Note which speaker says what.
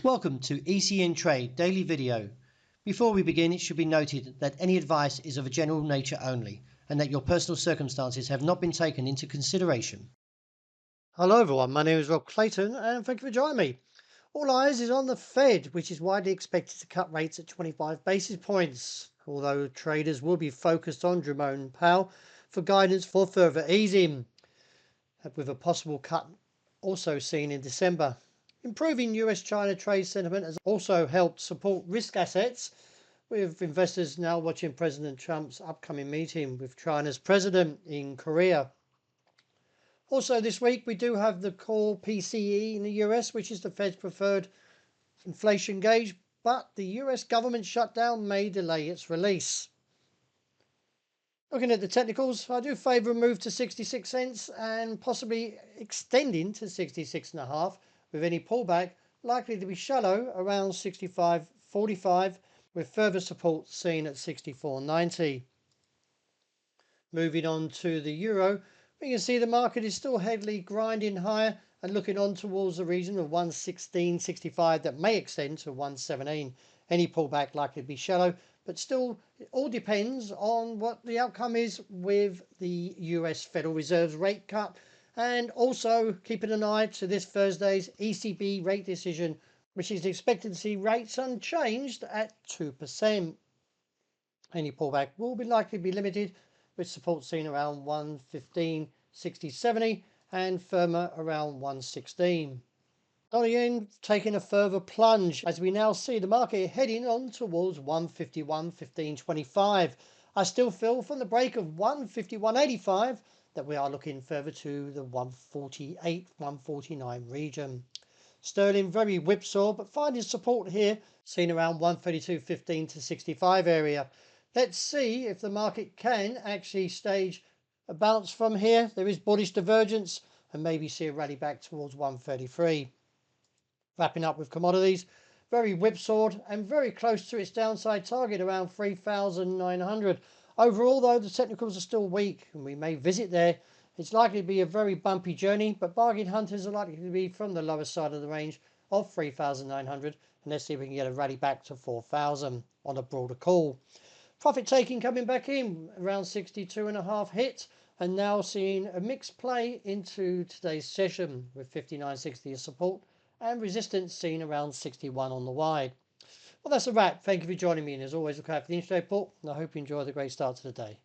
Speaker 1: Welcome to ECN Trade Daily Video. Before we begin, it should be noted that any advice is of a general nature only and that your personal circumstances have not been taken into consideration.
Speaker 2: Hello everyone, my name is Rob Clayton and thank you for joining me. All eyes is on the Fed, which is widely expected to cut rates at 25 basis points, although traders will be focused on Jerome Powell for guidance for further easing, with a possible cut also seen in December. Improving US-China trade sentiment has also helped support risk assets, with investors now watching President Trump's upcoming meeting with China's president in Korea. Also this week we do have the core PCE in the US, which is the Fed's preferred inflation gauge, but the US government shutdown may delay its release. Looking at the technicals, I do favour a move to 66 cents and possibly extending to 66.5, with any pullback likely to be shallow around 65.45, with further support seen at 64.90. Moving on to the euro, we can see the market is still heavily grinding higher and looking on towards the region of 116.65 that may extend to 117. Any pullback likely to be shallow, but still it all depends on what the outcome is with the US Federal Reserve's rate cut, and also keeping an eye to this Thursday's ECB rate decision, which is expected to see rates unchanged at 2%. Any pullback will be likely to be limited, with support seen around 115.60-70 and firmer around 116. Dollar yen taking a further plunge as we now see the market heading on towards 151.15.25. I still feel from the break of 151.85 that we are looking further to the 148-149 region. Sterling very whipsaw, but finding support here seen around 132.15-65 area. Let's see if the market can actually stage a bounce from here. There is bullish divergence and maybe see a rally back towards 133. Wrapping up with commodities, very whipsawed and very close to its downside target around 3,900. Overall though, the technicals are still weak and we may visit there. It's likely to be a very bumpy journey, but bargain hunters are likely to be from the lower side of the range of 3,900, and let's see if we can get a rally back to 4,000 on a broader call. Profit taking coming back in around 62.5 hit, and now seeing a mixed play into today's session with 59.60 as support and resistance seen around 61 on the wide. Well, that's a wrap. Thank you for joining me, and as always, look out for the intraday report, and I hope you enjoy the great start to the day.